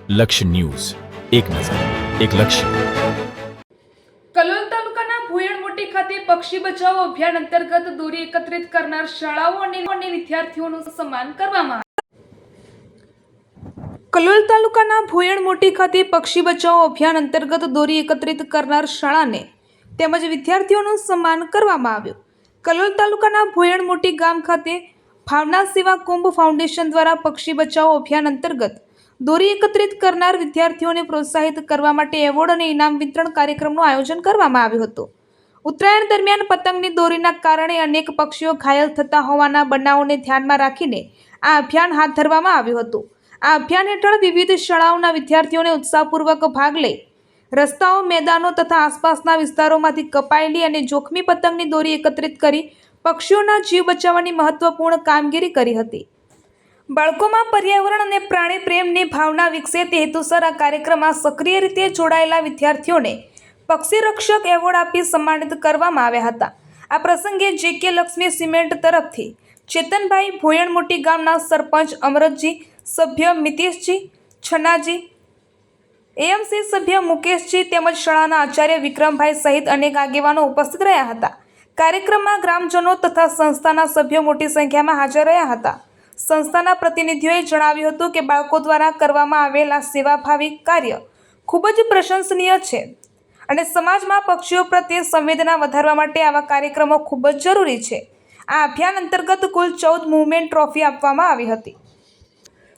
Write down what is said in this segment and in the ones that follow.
લક્ષ્ય ન્યૂઝ, એક નજર, એક લક્ષ્ય. કલોલ તાલુકાના ભોયણ મોટી ખાતે પક્ષી બચાવો અભિયાન અંતર્ગત દોરી એકત્રિત કરનાર શાળાઓ અને વિદ્યાર્થીઓનું સન્માન કરવામાં આવ્યું. કલોલ તાલુકાના ભોયણ મોટી ખાતે પક્ષી બચાવો અભિયાન અંતર્ગત દોરી એકત્રિત કરનાર શાળાને તેમજ વિદ્યાર્થીઓનું સન્માન કરવામાં આવ્યું. કલોલ તાલુકાના ભોયણ મોટી ગામ ખાતે ભાવના સેવા કુંભ ફાઉન્ડેશન દ્વારા પક્ષી બચાવો અભિયાન અંતર્ગત દોરી એકત્રિત કરનાર વિદ્યાર્થીઓને પ્રોત્સાહિત કરવા માટે એવોર્ડ અને ઇનામ વિતરણ કાર્યક્રમનું આયોજન કરવામાં આવ્યું હતું. ઉત્તરાયણ દરમિયાન પતંગની દોરીના કારણે અનેક પક્ષીઓ ઘાયલ થતા હોવાના બનાવોને ધ્યાનમાં રાખીને આ અભિયાન હાથ ધરવામાં આવ્યું હતું. આ અભિયાન હેઠળ વિવિધ શાળાઓના વિદ્યાર્થીઓને ઉત્સાહપૂર્વક ભાગ લઈ રસ્તાઓ, મેદાનો તથા આસપાસના વિસ્તારોમાંથી કપાયેલી અને જોખમી પતંગની દોરી એકત્રિત કરી પક્ષીઓના જીવ બચાવવાની મહત્વપૂર્ણ કામગીરી કરી હતી. બાળકોમાં પર્યાવરણ અને પ્રાણી પ્રેમની ભાવના વિકસે તે હેતુસર આ કાર્યક્રમમાં સક્રિય રીતે જોડાયેલા વિદ્યાર્થીઓને પક્ષી રક્ષક એવોર્ડ આપી સન્માનિત કરવામાં આવ્યા હતા. આ પ્રસંગે જે.કે. લક્ષ્મી સિમેન્ટ તરફથી ચેતનભાઈ, ભોયણ મોટી ગામના સરપંચ અમરતજી, સભ્ય મિતેશજી, છનાજી, એએમસી સભ્ય મુકેશજી તેમજ શાળાના આચાર્ય વિક્રમભાઈ સહિત અનેક આગેવાનો ઉપસ્થિત રહ્યા હતા. કાર્યક્રમમાં ગ્રામજનો તથા સંસ્થાના સભ્યો મોટી સંખ્યામાં હાજર રહ્યા હતા. સંસ્થાના પ્રતિનિધિઓએ જણાવ્યું હતું કે બાળકો દ્વારા કરવામાં આવેલા સેવાભાવી કાર્ય ખૂબ જ પ્રશંસનીય છે અને સમાજમાં પક્ષીઓ પ્રત્યે સંવેદના વધારવા માટે આવા કાર્યક્રમો ખૂબ જ જરૂરી છે. આ અભિયાન અંતર્ગત કુલ 14 મૂવમેન્ટ ટ્રોફી આપવામાં આવી હતી.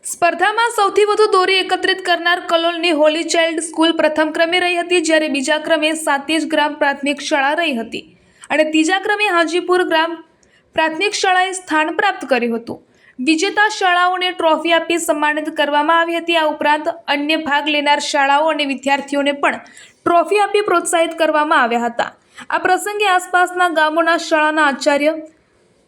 સ્પર્ધામાં સૌથી વધુ દોરી એકત્રિત કરનાર કલોલની હોલી ચાઇલ્ડ સ્કૂલ પ્રથમ ક્રમે રહી હતી, જ્યારે બીજા ક્રમે સાતીજ ગ્રામ પ્રાથમિક શાળા રહી હતી અને ત્રીજા ક્રમે હાજીપુર ગ્રામ પ્રાથમિક શાળાએ સ્થાન પ્રાપ્ત કર્યું હતું. વિજેતા શાળાઓને ટ્રોફી આપી સન્માનિત કરવામાં આવી હતી. આ ઉપરાંત અન્ય ભાગ લેનાર શાળાઓ અને વિદ્યાર્થીઓને પણ ટ્રોફી આપી પ્રોત્સાહિત કરવામાં આવ્યા હતા. આ પ્રસંગે આસપાસના ગામોના શાળાના આચાર્ય,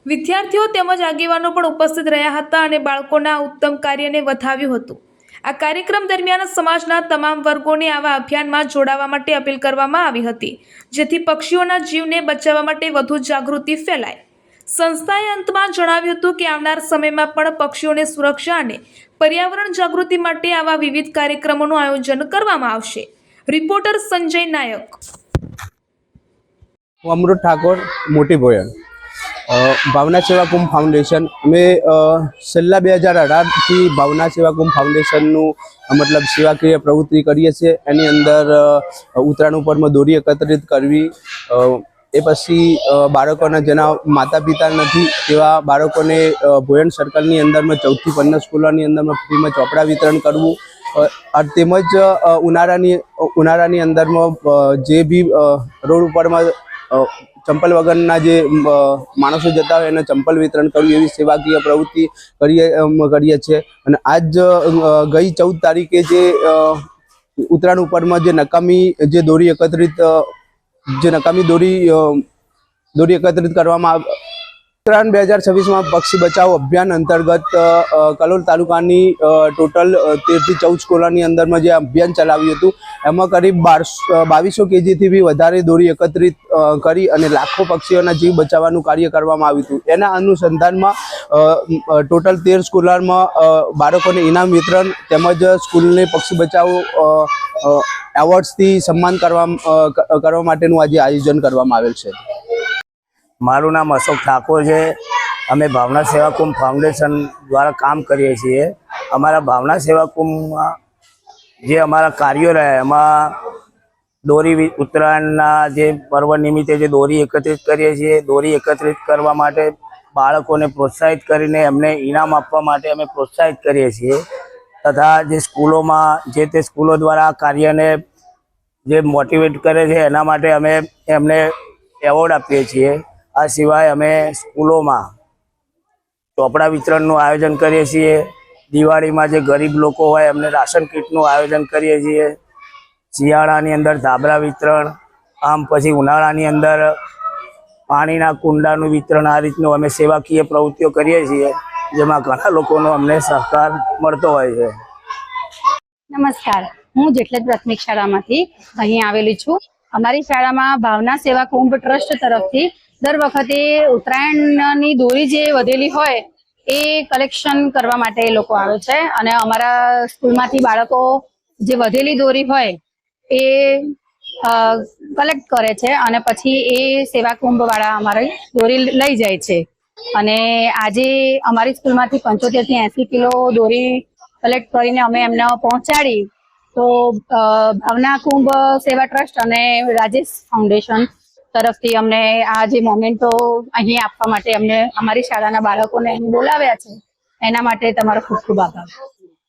વિદ્યાર્થીઓ તેમજ આગેવાનો પણ ઉપસ્થિત રહ્યા હતા અને બાળકોના ઉત્તમ કાર્યને વધાવ્યું હતું. આ કાર્યક્રમ દરમિયાન સમાજના તમામ વર્ગોને આવા અભિયાનમાં જોડાવા માટે અપીલ કરવામાં આવી હતી, જેથી પક્ષીઓના જીવને બચાવવા માટે વધુ જાગૃતિ ફેલાય. સંસ્થાએ અંતમાં જણાવ્યું હતું કે આવનાર સમયમાં પણ પક્ષીઓને સુરક્ષા અને પર્યાવરણ જાગૃતિ માટે આવા વિવિધ કાર્યક્રમોનું આયોજન કરવામાં આવશે. રિપોર્ટર સંજય નાયક. હું અમૃત ઠાકોર, મોટી ભોયણ. ભાવના સેવા કુંભ ફાઉન્ડેશન અમે છેલ્લા 2018થી ભાવના સેવા કુંભ ફાઉન્ડેશનનું મતલબ સેવાકીય પ્રવૃત્તિ કરીએ છીએ. એની અંદર ઉત્તરાયણ ઉપરમાં દોરી એકત્રિત કરવી, એ પછી બાળકોના જેના માતા પિતા નથી તેવા બાળકોને ભોયણ સર્કલની અંદરમાં 14 થી 15 સ્કૂલોની અંદરમાં ફ્રીમાં ચોપડા વિતરણ કરવું, તેમજ ઉનાળાની અંદરમાં જે બી રોડ ઉપરમાં ચંપલ વગરના જે માણસો જતા હોય એને ચંપલ વિતરણ કરવું, એવી સેવાકીય પ્રવૃત્તિ કરીએ છીએ. અને આજ ગઈ 14 તારીખે જે ઉત્તરાયણ ઉપરમાં જે નકામી દોરી એકત્રિત કરવામાં ઉત્તરાયણ 2026માં પક્ષી બચાવો અભિયાન અંતર્ગત કલોલ તાલુકાની ટોટલ 13 થી 14 સ્કૂલોની અંદરમાં જે અભિયાન ચલાવ્યું હતું, એમાં કરીબ 2200 કેજીથી બી વધારે દોરી એકત્રિત કરી અને લાખો પક્ષીઓના જીવ બચાવવાનું કાર્ય કરવામાં આવ્યું હતું. એના અનુસંધાનમાં ટોટલ 13 સ્કૂલોમાં બાળકોને ઇનામ વિતરણ તેમજ સ્કૂલને પક્ષી બચાવો એવોર્ડ્સથી સન્માન કરવા માટેનું આજે આયોજન કરવામાં આવેલ છે. મારું નામ અશોક ઠાકોર છે. અમે ભાવના સેવા કુંભ ફાઉન્ડેશન દ્વારા કામ કરીએ છીએ. અમારા ભાવના સેવા કુંભમાં જે અમારા કાર્યો રહ્યા એમાં દોરી ઉત્તરાયણના જે પર્વ નિમિત્તે જે દોરી એકત્રિત કરીએ છીએ, દોરી એકત્રિત કરવા માટે બાળકોને પ્રોત્સાહિત કરીને એમને ઇનામ આપવા માટે અમે પ્રોત્સાહિત કરીએ છીએ. તથા જે સ્કૂલોમાં જે તે સ્કૂલો દ્વારા કાર્યને જે મોટિવેટ કરે છે એના માટે અમે એમને એવોર્ડ આપીએ છીએ. આ સિવાય અમે સ્કૂલોમાં ચોપડા વિતરણનું આયોજન કરીએ છીએ. દિવાળીમાં જે ગરીબ લોકો હોય એમને રાશન કીટનું આયોજન કરીએ છીએ. શિયાળાની અંદર ધાબળા વિતરણ, આમ પછી ઉનાળાની અંદર પાણીના કુંડાનું વિતરણ, આ રીતનું અમે સેવાકીય પ્રવૃત્તિઓ કરીએ છીએ, જેમાં ઘણા લોકોનો અમને સહકાર મળતો હોય છે. નમસ્કાર, હું જેટલેજ પ્રાથમિક શાળામાંથી અહીં આવેલી છું. અમારી શાળામાં ભાવના સેવા કુંભ ટ્રસ્ટ તરફથી દર વખતે ઉત્તરાયણની દોરી જે વધેલી હોય એ કલેક્શન કરવા માટે એ લોકો આવે છે અને અમારા સ્કૂલમાંથી બાળકો જે વધેલી દોરી હોય એ કલેક્ટ કરે છે અને પછી એ સેવા કુંભ વાળા અમારી દોરી લઈ જાય છે. અને આજે અમારી સ્કૂલમાંથી 75 થી 80 કિલો દોરી કલેક્ટ કરીને અમે એમને પહોંચાડી. તો ભાવના કુંભ સેવા ટ્રસ્ટ અને રાજેશ ફાઉન્ડેશન તરફથી અમને આ જે મોમેન્ટો અહીં આપવા માટે અમને અમારી શાળાના બાળકોને બોલાવ્યા છે, એના માટે તમારો ખૂબ ખૂબ આભાર.